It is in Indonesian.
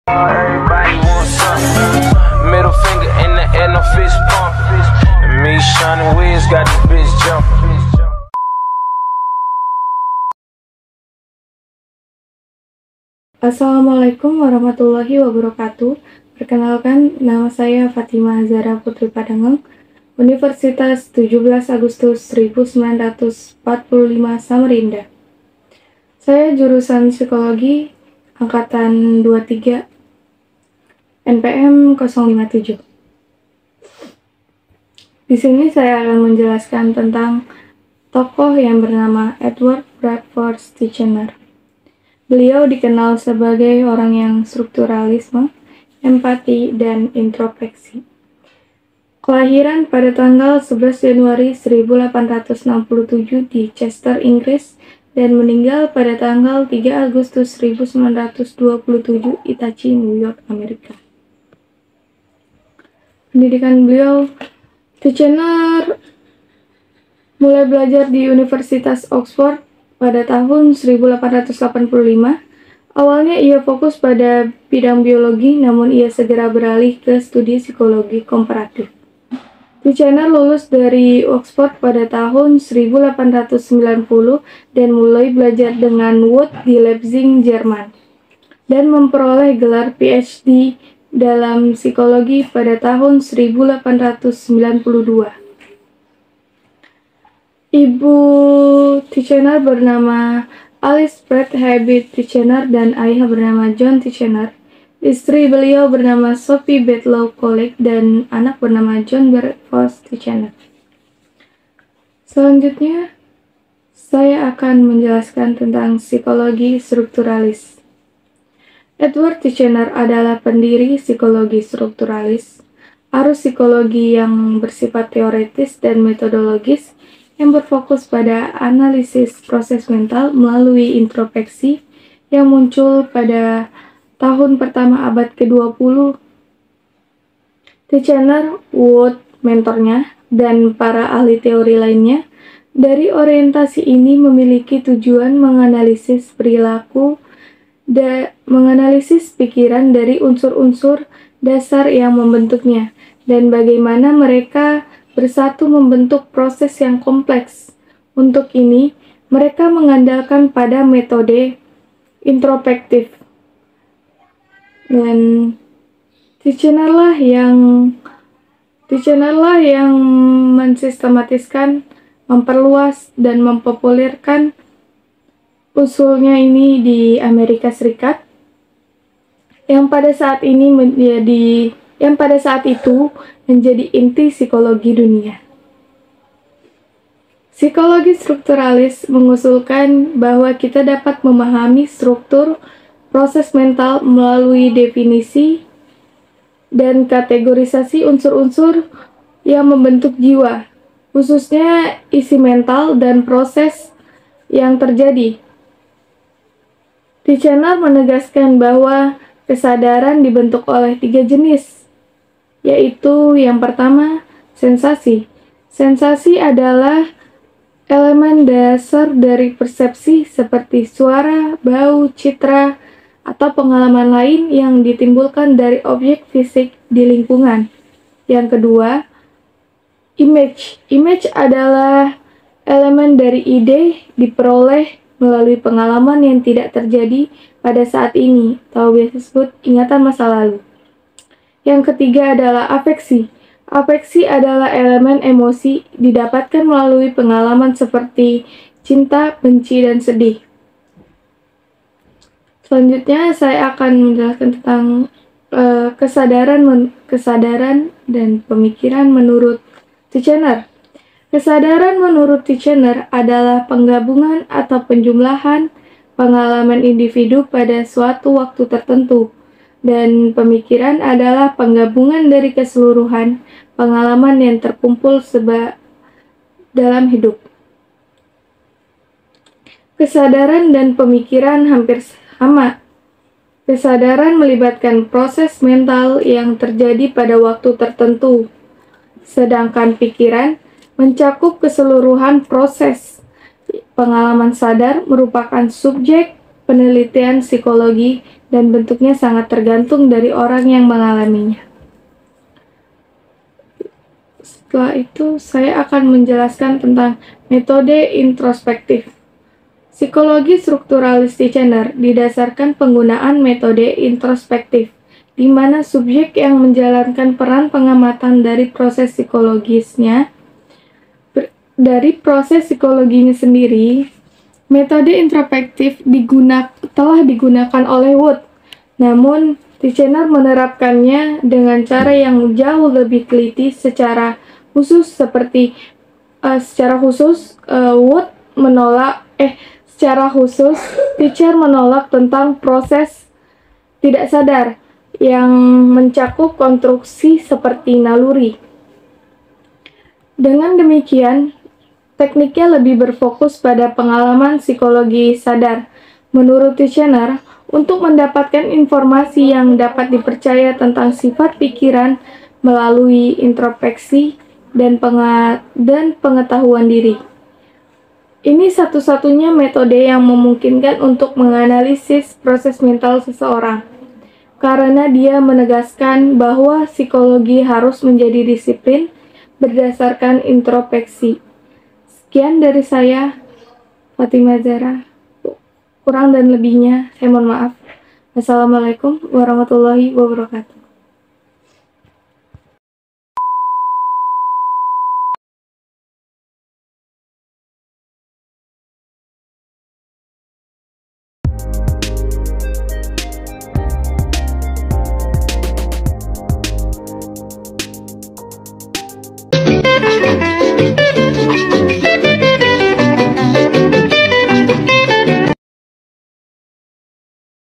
Everybody wants something. Middle finger in the air, no fist pump. And me, Shining Wiz, got this bitch jumping. Assalamualaikum warahmatullahi wabarakatuh. Perkenalkan, nama saya Fatimah Zahra Putri Padangeng, Universitas 17 Agustus 1945 Samarinda. Saya jurusan Psikologi Angkatan 23 NPM 057. Di sini saya akan menjelaskan tentang tokoh yang bernama Edward Bradford Titchener. Beliau dikenal sebagai orang yang strukturalisme, empati, dan introspeksi. Kelahiran pada tanggal 11 Januari 1867 di Chester, Inggris, dan meninggal pada tanggal 3 Agustus 1927 Itachi, New York, Amerika. Pendidikan beliau, Titchener mulai belajar di Universitas Oxford pada tahun 1885. Awalnya ia fokus pada bidang biologi, namun ia segera beralih ke studi psikologi komparatif. Titchener lulus dari Oxford pada tahun 1890 dan mulai belajar dengan Wood di Leipzig, Jerman, dan memperoleh gelar PhD dalam psikologi pada tahun 1892. Ibu Titchener bernama Alice Pratt Habit Titchener dan ayah bernama John Titchener. Istri beliau bernama Sophie Bedlow Collett dan anak bernama John Bradford Titchener. Selanjutnya, saya akan menjelaskan tentang psikologi strukturalis. Edward Titchener adalah pendiri psikologi strukturalis, arus psikologi yang bersifat teoretis dan metodologis yang berfokus pada analisis proses mental melalui introspeksi yang muncul pada tahun pertama abad ke-20. Titchener, Wood, mentornya, dan para ahli teori lainnya dari orientasi ini memiliki tujuan menganalisis perilaku dan menganalisis pikiran dari unsur-unsur dasar yang membentuknya dan bagaimana mereka bersatu membentuk proses yang kompleks. Untuk ini, mereka mengandalkan pada metode introspektif. Dan Titchener lah yang mensistematiskan, memperluas, dan mempopulerkan usulnya ini di Amerika Serikat, yang pada saat itu menjadi inti psikologi dunia. Psikologi strukturalis mengusulkan bahwa kita dapat memahami struktur proses mental melalui definisi dan kategorisasi unsur-unsur yang membentuk jiwa, khususnya isi mental dan proses yang terjadi. Titchener menegaskan bahwa kesadaran dibentuk oleh 3 jenis, yaitu yang pertama, sensasi. Sensasi adalah elemen dasar dari persepsi seperti suara, bau, citra, atau pengalaman lain yang ditimbulkan dari objek fisik di lingkungan. Yang kedua, image. Image adalah elemen dari ide diperoleh melalui pengalaman yang tidak terjadi pada saat ini, atau biasa disebut ingatan masa lalu. Yang ketiga adalah afeksi. Afeksi adalah elemen emosi didapatkan melalui pengalaman seperti cinta, benci, dan sedih. Selanjutnya saya akan menjelaskan tentang kesadaran dan pemikiran menurut Titchener. Kesadaran menurut Titchener adalah penggabungan atau penjumlahan pengalaman individu pada suatu waktu tertentu, dan pemikiran adalah penggabungan dari keseluruhan pengalaman yang terkumpul dalam hidup. Kesadaran dan pemikiran hampir sama. Kesadaran melibatkan proses mental yang terjadi pada waktu tertentu, sedangkan pikiran mencakup keseluruhan proses. Pengalaman sadar merupakan subjek penelitian psikologi dan bentuknya sangat tergantung dari orang yang mengalaminya. Setelah itu, saya akan menjelaskan tentang metode introspektif. Psikologi strukturalis Titchener didasarkan penggunaan metode introspektif, di mana subjek yang menjalankan peran pengamatan dari proses psikologisnya, dari proses psikologinya sendiri. Metode introspektif telah digunakan oleh Wood, namun Titchener menerapkannya dengan cara yang jauh lebih teliti. Secara khusus Titchener menolak tentang proses tidak sadar yang mencakup konstruksi seperti naluri. Dengan demikian, tekniknya lebih berfokus pada pengalaman psikologi sadar. Menurut Titchener, untuk mendapatkan informasi yang dapat dipercaya tentang sifat pikiran melalui introspeksi dan pengetahuan diri. Ini satu-satunya metode yang memungkinkan untuk menganalisis proses mental seseorang, karena dia menegaskan bahwa psikologi harus menjadi disiplin berdasarkan introspeksi. Sekian dari saya, Fatimah Zahra. Kurang dan lebihnya, saya mohon maaf. Wassalamualaikum warahmatullahi wabarakatuh.